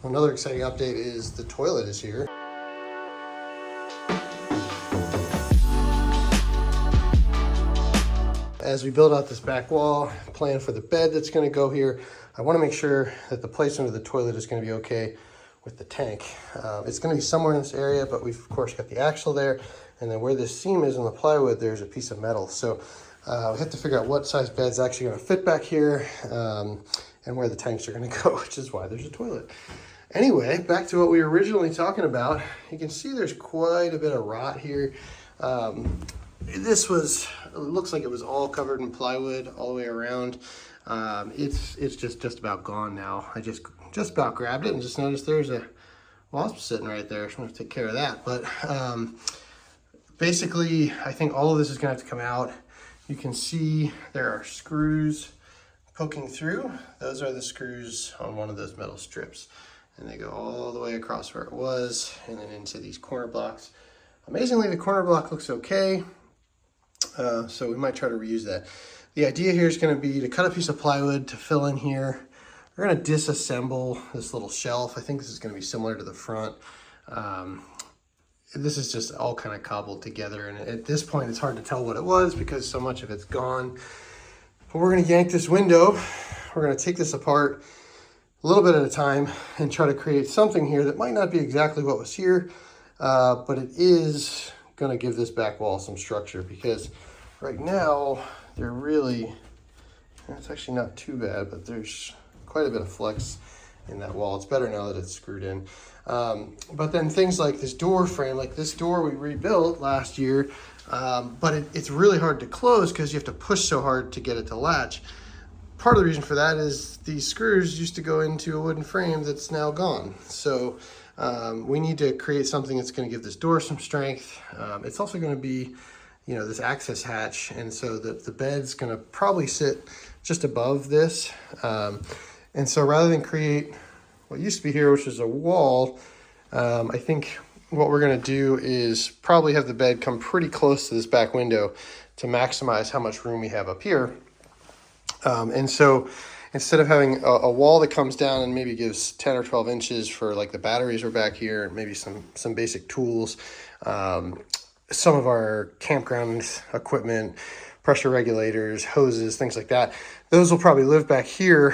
Another exciting update is the toilet is here. As we build out this back wall, plan for the bed that's going to go here, I want to make sure that the placement of the toilet is going to be okay with the tank. It's going to be somewhere in this area, but we've of course got the axle there, and then where this seam is in the plywood, there's a piece of metal. So we have to figure out what size bed's actually going to fit back here, and where the tanks are going to go, which is why there's a toilet. Anyway, back to what we were originally talking about. You can see there's quite a bit of rot here. It looks like it was all covered in plywood all the way around. It's just about gone now. I just about grabbed it and just noticed there's a wasp sitting right there. I just want to take care of that. But basically, I think all of this is going to have to come out. You can see there are screws poking through. Those are the screws on one of those metal strips. And they go all the way across where it was and then into these corner blocks. Amazingly, the corner block looks okay. So we might try to reuse that. The idea here is going to be to cut a piece of plywood to fill in here. We're going to disassemble this little shelf. I think this is going to be similar to the front. This is just all kind of cobbled together, and at this point it's hard to tell what it was because so much of it's gone. But we're going to yank this window. We're going to take this apart a little bit at a time and try to create something here that might not be exactly what was here, but it is going to give this back wall some structure, because right now they're really, it's actually not too bad, but there's quite a bit of flex in that wall. It's better now that it's screwed in. But then things like this door frame, like this door we rebuilt last year, but it's really hard to close because you have to push so hard to get it to latch. Part of the reason for that is these screws used to go into a wooden frame that's now gone. So we need to create something that's going to give this door some strength. It's also going to be, this access hatch, and so the bed's going to probably sit just above this. And so rather than create what used to be here, which is a wall, I think what we're going to do is probably have the bed come pretty close to this back window to maximize how much room we have up here. And so instead of having a wall that comes down and maybe gives 10 or 12 inches for like the batteries are back here, and maybe some basic tools, some of our campground equipment, pressure regulators, hoses, things like that, those will probably live back here.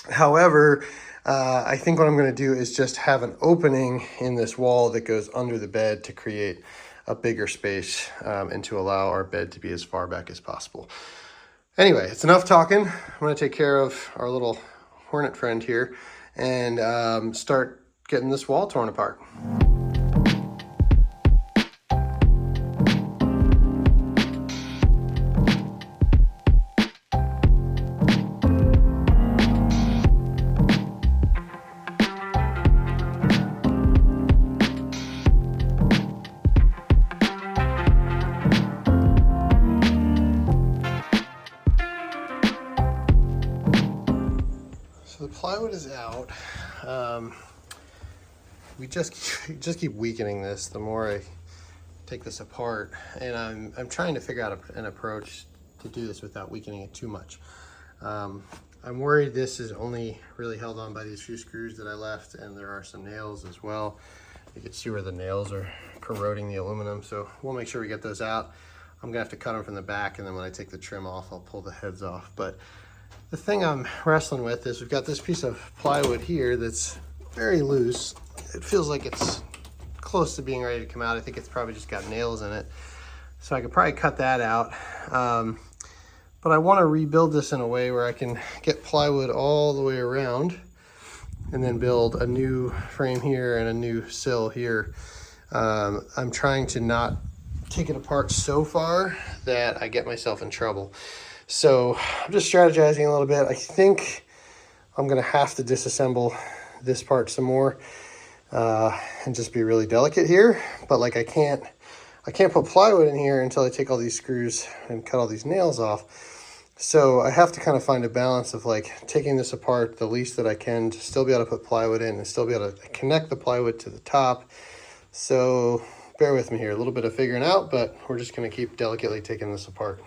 However, I think what I'm going to do is just have an opening in this wall that goes under the bed to create a bigger space, and to allow our bed to be as far back as possible. Anyway, it's enough talking. I'm going to take care of our little hornet friend here and start getting this wall torn apart. So the plywood is out. We just keep weakening this the more I take this apart, and I'm trying to figure out an approach to do this without weakening it too much. I'm worried this is only really held on by these few screws that I left, and there are some nails as well. You can see where the nails are corroding the aluminum, so we'll make sure we get those out. I'm gonna have to cut them from the back, and then when I take the trim off, I'll pull the heads off. But the thing I'm wrestling with is we've got this piece of plywood here that's very loose. It feels like it's close to being ready to come out. I think it's probably just got nails in it. So I could probably cut that out. But I want to rebuild this in a way where I can get plywood all the way around and then build a new frame here and a new sill here. I'm trying to not take it apart so far that I get myself in trouble. So I'm just strategizing a little bit. I think I'm gonna have to disassemble this part some more and just be really delicate here. But like I can't put plywood in here until I take all these screws and cut all these nails off. So I have to kind of find a balance of like taking this apart the least that I can to still be able to put plywood in and still be able to connect the plywood to the top. So bear with me here, a little bit of figuring out, but we're just gonna keep delicately taking this apart.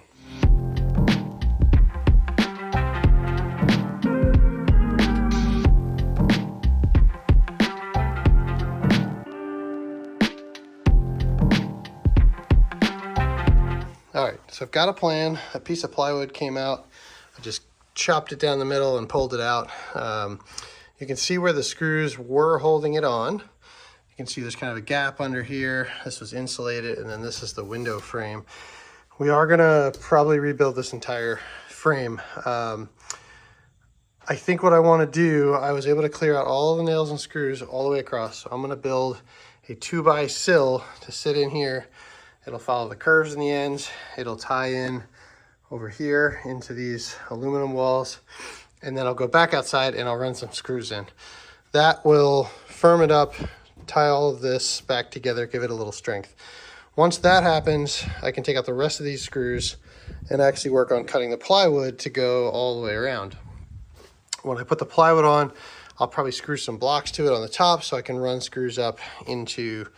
So I've got a plan. A piece of plywood came out. I just chopped it down the middle and pulled it out. You can see where the screws were holding it on. You can see there's kind of a gap under here. This was insulated, and then this is the window frame. We are gonna probably rebuild this entire frame. I think what I wanna do, I was able to clear out all the nails and screws all the way across. So I'm gonna build a 2x sill to sit in here. It'll follow the curves in the ends. It'll tie in over here into these aluminum walls. And then I'll go back outside and I'll run some screws in. That will firm it up, tie all of this back together, give it a little strength. Once that happens, I can take out the rest of these screws and actually work on cutting the plywood to go all the way around. When I put the plywood on, I'll probably screw some blocks to it on the top so I can run screws up into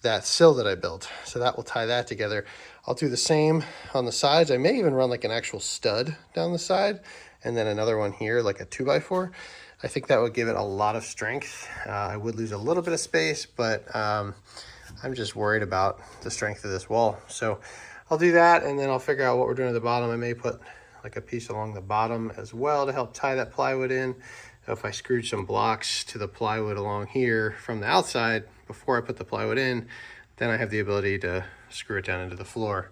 that sill that I built. So that will tie that together. I'll do the same on the sides. I may even run like an actual stud down the side and then another one here, like a 2x4. I think that would give it a lot of strength. I would lose a little bit of space, but I'm just worried about the strength of this wall. So I'll do that, and then I'll figure out what we're doing at the bottom. I may put like a piece along the bottom as well to help tie that plywood in. If I screwed some blocks to the plywood along here from the outside before I put the plywood in, then I have the ability to screw it down into the floor.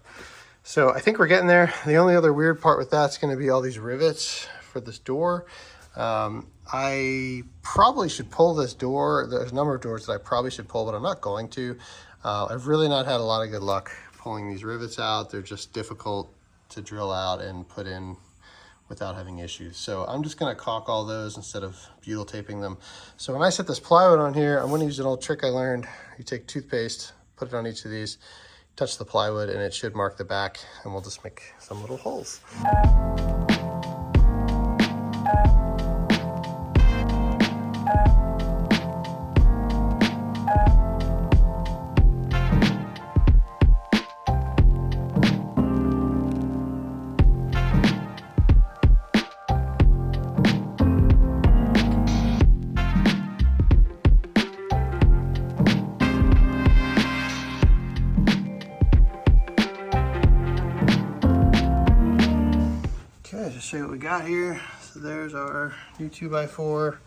So I think we're getting there. The only other weird part with that's gonna be all these rivets for this door. I probably should pull this door. There's a number of doors that I probably should pull, but I'm not going to. I've really not had a lot of good luck pulling these rivets out. They're just difficult to drill out and put in without having issues. So I'm just gonna caulk all those instead of butyl taping them. So when I set this plywood on here, I'm gonna use an old trick I learned. You take toothpaste, put it on each of these, touch the plywood, and it should mark the back, and we'll just make some little holes. Just show you what we got here. So there's our new 2x4,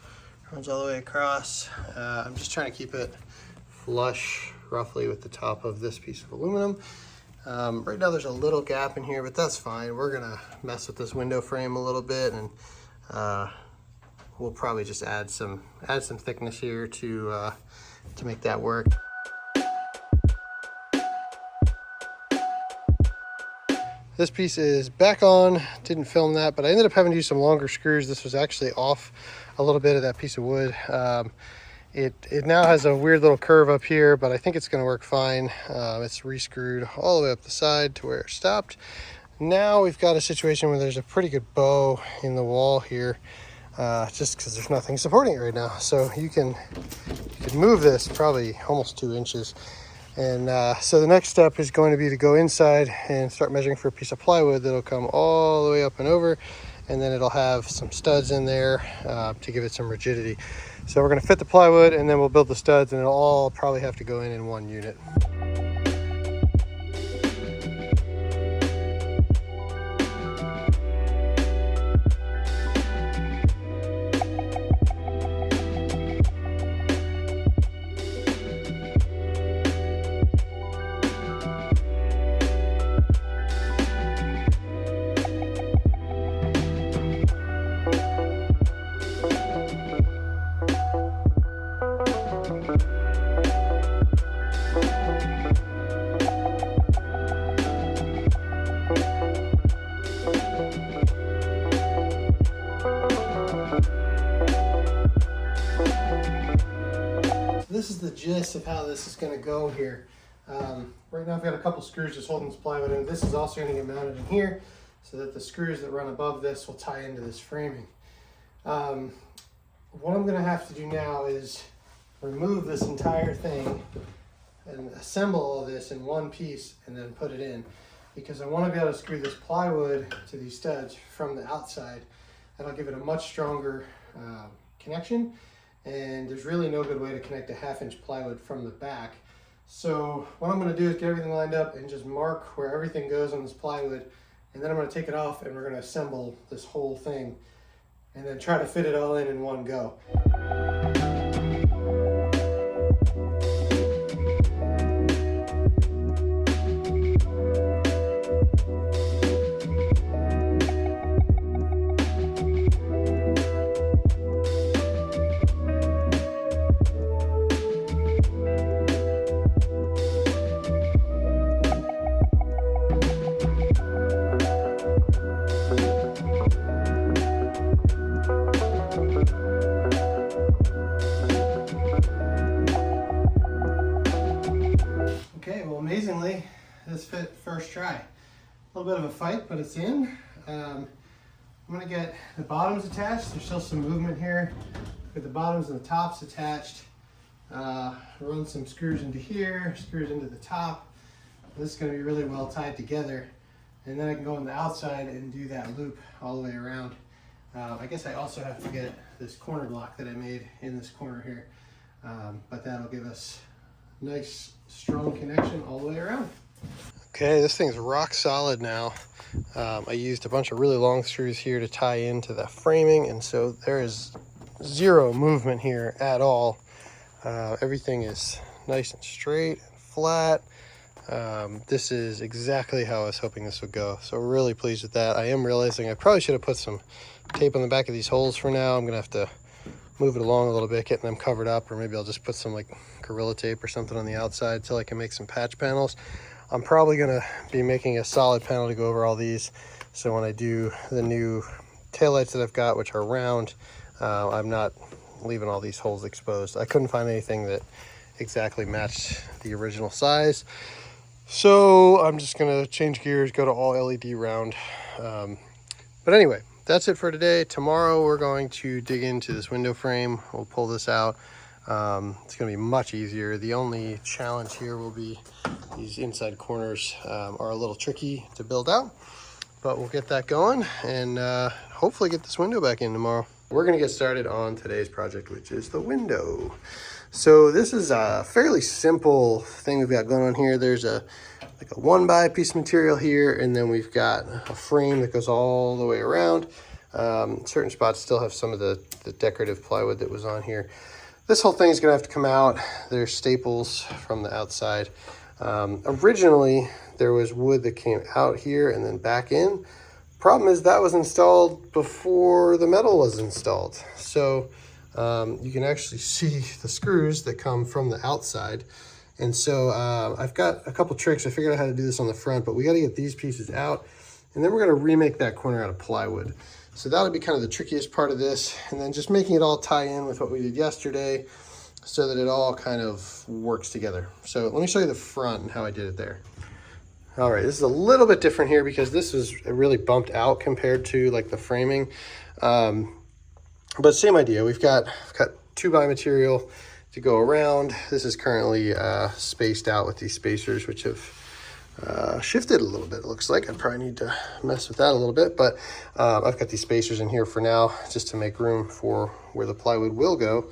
runs all the way across. I'm just trying to keep it flush roughly with the top of this piece of aluminum. Right now there's a little gap in here, but that's fine. We're gonna mess with this window frame a little bit, and we'll probably just add some thickness here to make that work. This piece is back on, didn't film that, but I ended up having to use some longer screws. This was actually off a little bit of that piece of wood. It now has a weird little curve up here, but I think it's gonna work fine. It's re-screwed all the way up the side to where it stopped. Now we've got a situation where there's a pretty good bow in the wall here, just because there's nothing supporting it right now. So you can move this probably almost 2 inches. And so the next step is going to be to go inside and start measuring for a piece of plywood that'll come all the way up and over, and then it'll have some studs in there to give it some rigidity. So we're going to fit the plywood, and then we'll build the studs, and it'll all probably have to go in one unit. This is the gist of how this is going to go here. Right now I've got a couple screws just holding this plywood in. This is also going to get mounted in here so that the screws that run above this will tie into this framing. What I'm going to have to do now is remove this entire thing and assemble all this in one piece and then put it in, because I want to be able to screw this plywood to these studs from the outside. That'll give it a much stronger connection, and there's really no good way to connect a 1/2 inch plywood from the back So what I'm going to do is get everything lined up and just mark where everything goes on this plywood, and then I'm going to take it off and we're going to assemble this whole thing and then try to fit it all in one go. Okay, well, amazingly, this fit first try. A little bit of a fight, but it's in. I'm gonna get the bottoms attached. There's still some movement here. Get the bottoms and the tops attached. Run some screws into here, screws into the top. This is gonna be really well tied together. And then I can go on the outside and do that loop all the way around. I guess I also have to get this corner block that I made in this corner here. But that'll give us nice strong connection all the way around. Okay, this thing's rock solid now. I used a bunch of really long screws here to tie into the framing, and so there is zero movement here at all. Everything is nice and straight and flat. This is exactly how I was hoping this would go, so really pleased with that. I am realizing I probably should have put some tape on the back of these holes for now. I'm gonna have to move it along a little bit, getting them covered up, or maybe I'll just put some like Gorilla tape or something on the outside till I can make some patch panels. I'm probably gonna be making a solid panel to go over all these, so when I do the new taillights that I've got, which are round, I'm not leaving all these holes exposed. I couldn't find anything that exactly matched the original size, so I'm just gonna change gears, go to all LED round. But anyway, that's it for today. Tomorrow we're going to dig into this window frame. We'll pull this out. It's going to be much easier. The only challenge here will be these inside corners are a little tricky to build out, but we'll get that going and hopefully get this window back in tomorrow. We're going to get started on today's project, which is the window. So this is a fairly simple thing we've got going on here. There's like a 1x piece of material here, and then we've got a frame that goes all the way around. Certain spots still have some of the decorative plywood that was on here. This whole thing is going to have to come out. There's staples from the outside. Originally, there was wood that came out here and then back in. Problem is that was installed before the metal was installed. So you can actually see the screws that come from the outside. And so I've got a couple tricks. I figured out how to do this on the front, but we got to get these pieces out, and then we're going to remake that corner out of plywood. So that'll be kind of the trickiest part of this, and then just making it all tie in with what we did yesterday so that it all kind of works together. So let me show you the front and how I did it there. All right, this is a little bit different here because this is really bumped out compared to like the framing. But same idea. I've got 2x material to go around. This is currently spaced out with these spacers, which have shifted a little bit. It looks like I probably need to mess with that a little bit, but I've got these spacers in here for now just to make room for where the plywood will go.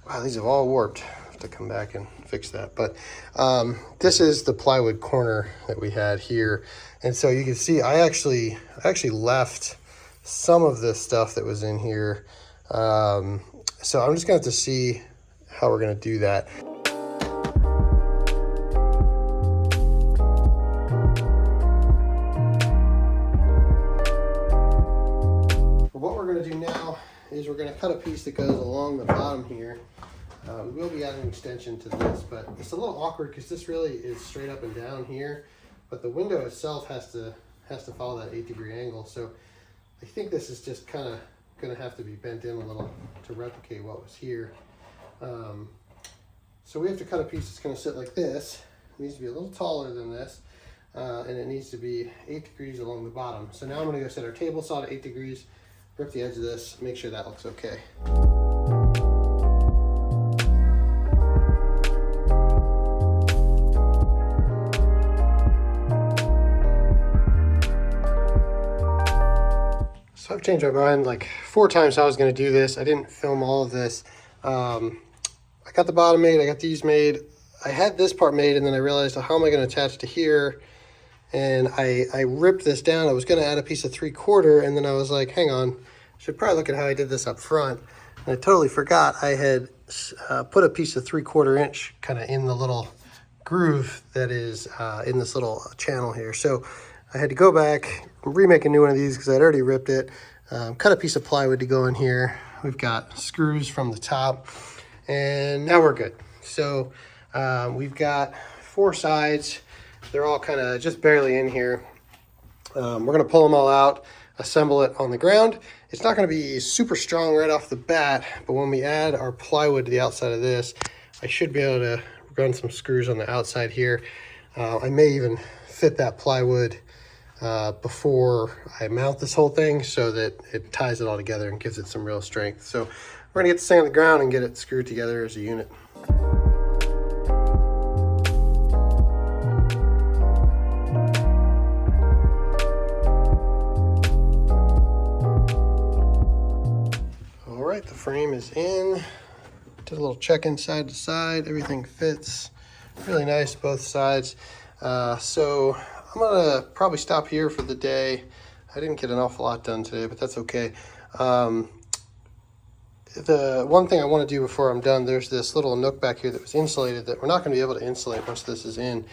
Wow, these have all warped. I have to come back and fix that. But this is the plywood corner that we had here, and so you can see I actually left some of this stuff that was in here. So I'm just gonna have to see how we're gonna do that. What we're gonna do now is we're gonna cut a piece that goes along the bottom here. We will be adding an extension to this, but it's a little awkward because this really is straight up and down here, but the window itself has to follow that 8-degree angle. So I think this is just kind of gonna have to be bent in a little to replicate what was here. So we have to cut a piece that's gonna sit like this. It needs to be a little taller than this, and it needs to be 8 degrees along the bottom. So now I'm gonna go set our table saw to 8 degrees, rip the edge of this, make sure that looks okay. So I've changed my mind like 4 times how I was going to do this. I didn't film all of this. I got the bottom made. I got these made. I had this part made, and then I realized, how am I going to attach to here? And I ripped this down. I was going to add a piece of 3/4, and then I was like, hang on, I should probably look at how I did this up front. And I totally forgot I had put a piece of 3/4 inch kind of in the little groove that is in this little channel here. So I had to go back, remake a new one of these because I'd already ripped it. Cut a piece of plywood to go in here. We've got screws from the top, and now we're good. So we've got 4 sides. They're all kind of just barely in here. We're going to pull them all out, assemble it on the ground. It's not going to be super strong right off the bat, but when we add our plywood to the outside of this, I should be able to run some screws on the outside here. I may even fit that plywood before I mount this whole thing so that it ties it all together and gives it some real strength. So we're going to get this thing on the ground and get it screwed together as a unit. The frame is in. Did a little check-in side to side. Everything fits really nice both sides. So I'm gonna probably stop here for the day. I didn't get an awful lot done today, but that's okay. The one thing I want to do before I'm done, there's this little nook back here that was insulated that we're not going to be able to insulate once this is in.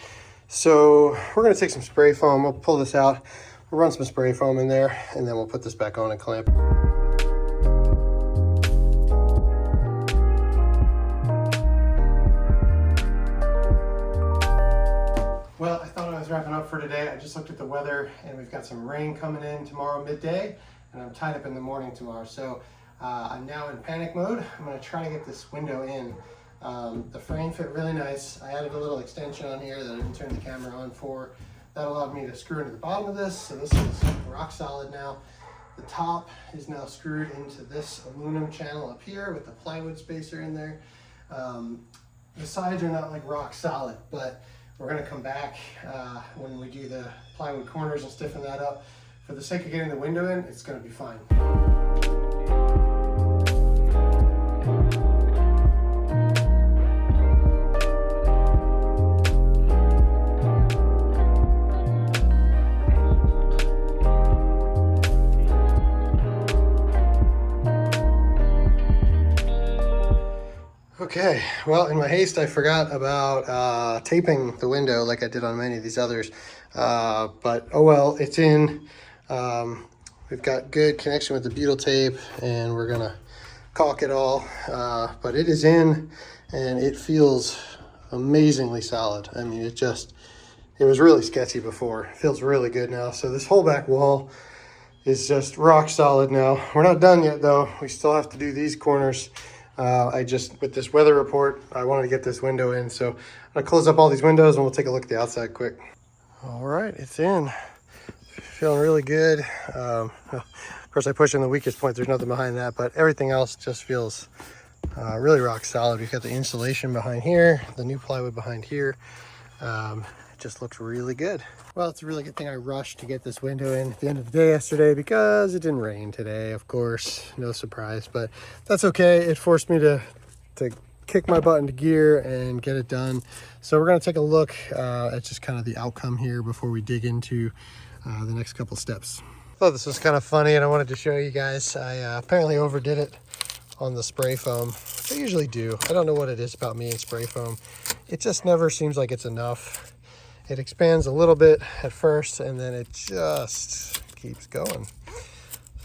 So we're going to take some spray foam. We'll pull this out. We'll run some spray foam in there, and then we'll put this back on and clamp. Well, I thought I was wrapping up for today. I just looked at the weather, and we've got some rain coming in tomorrow midday, and I'm tied up in the morning tomorrow. So I'm now in panic mode. I'm going to try to get this window in. The frame fit really nice. I added a little extension on here that I didn't turn the camera on for. That allowed me to screw into the bottom of this, so this is rock solid now. The top is now screwed into this aluminum channel up here with the plywood spacer in there. The sides are not like rock solid, but we're going to come back when we do the plywood corners and stiffen that up. For the sake of getting the window in, it's going to be fine. Okay, well, in my haste, I forgot about taping the window like I did on many of these others. But oh well, it's in. We've got good connection with the butyl tape, and we're gonna caulk it all. But it is in, and it feels amazingly solid. I mean, it was really sketchy before. It feels really good now. So this whole back wall is just rock solid now. We're not done yet, though. We still have to do these corners. With this weather report, I wanted to get this window in, so I'm gonna close up all these windows and we'll take a look at the outside quick. All right, it's in. Feeling really good. Of course, I push in the weakest point. There's nothing behind that, but everything else just feels really rock solid. We've got the insulation behind here, the new plywood behind here. It just looks really good. Well, it's a really good thing I rushed to get this window in at the end of the day yesterday because it didn't rain today, of course. No surprise, but that's okay. It forced me to kick my butt into gear and get it done. So we're going to take a look at just kind of the outcome here before we dig into the next couple steps. I thought this was kind of funny, and I wanted to show you guys. I apparently overdid it on the spray foam, which I usually do. I don't know what it is about me and spray foam. It just never seems like it's enough. It expands a little bit at first, and then it just keeps going.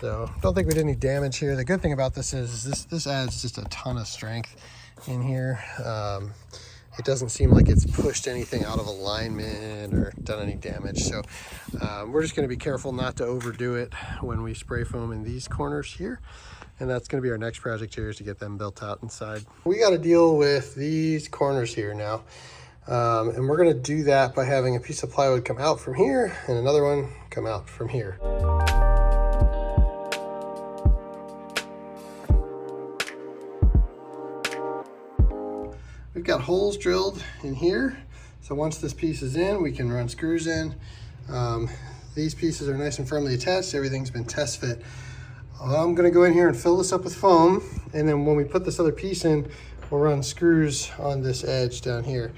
So don't think we did any damage here. The good thing about this is this adds just a ton of strength in here. It doesn't seem like it's pushed anything out of alignment or done any damage. So we're just going to be careful not to overdo it when we spray foam in these corners here. And that's going to be our next project here, is to get them built out inside. We got to deal with these corners here now. And we're going to do that by having a piece of plywood come out from here and another one come out from here. We've got holes drilled in here. So once this piece is in, we can run screws in. These pieces are nice and firmly attached. Everything's been test fit. I'm going to go in here and fill this up with foam. And then when we put this other piece in, we'll run screws on this edge down here.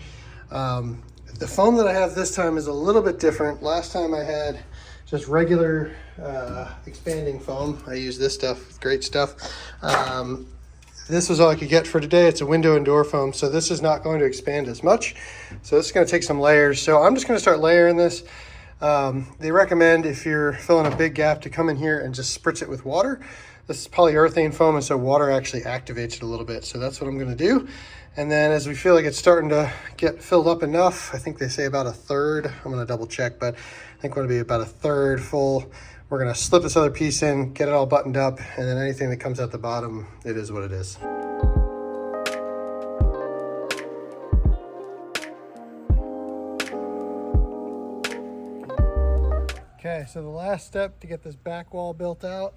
The foam that I have this time is a little bit different. Last time I had just regular expanding foam. I use this stuff, it's great stuff. This was all I could get for today. It's a window and door foam, so this is not going to expand as much. So this is going to take some layers. So I'm just going to start layering this. They recommend if you're filling a big gap to come in here and just spritz it with water. This is polyurethane foam, and so water actually activates it a little bit. So that's what I'm going to do. And then as we feel like it's starting to get filled up enough, I think they say about a third. I'm going to double check, but I think we're going to be about a third full. We're going to slip this other piece in, get it all buttoned up, and then anything that comes out the bottom, it is what it is. Okay, so the last step to get this back wall built out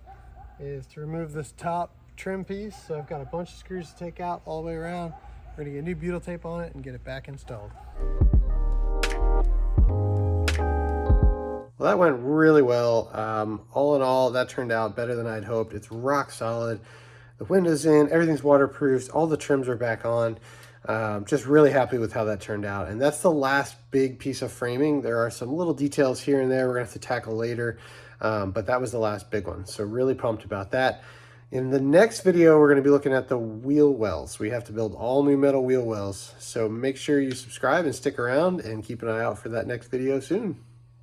is to remove this top trim piece. So I've got a bunch of screws to take out all the way around. We're gonna get new butyl tape on it and get it back installed. Well, that went really well. All in all, that turned out better than I'd hoped. It's rock solid. The window's in, everything's waterproofed, all the trims are back on. Just really happy with how that turned out. And that's the last big piece of framing. There are some little details here and there we're gonna have to tackle later, but that was the last big one. So really pumped about that. In the next video, we're gonna be looking at the wheel wells. We have to build all new metal wheel wells. So make sure you subscribe and stick around and keep an eye out for that next video soon.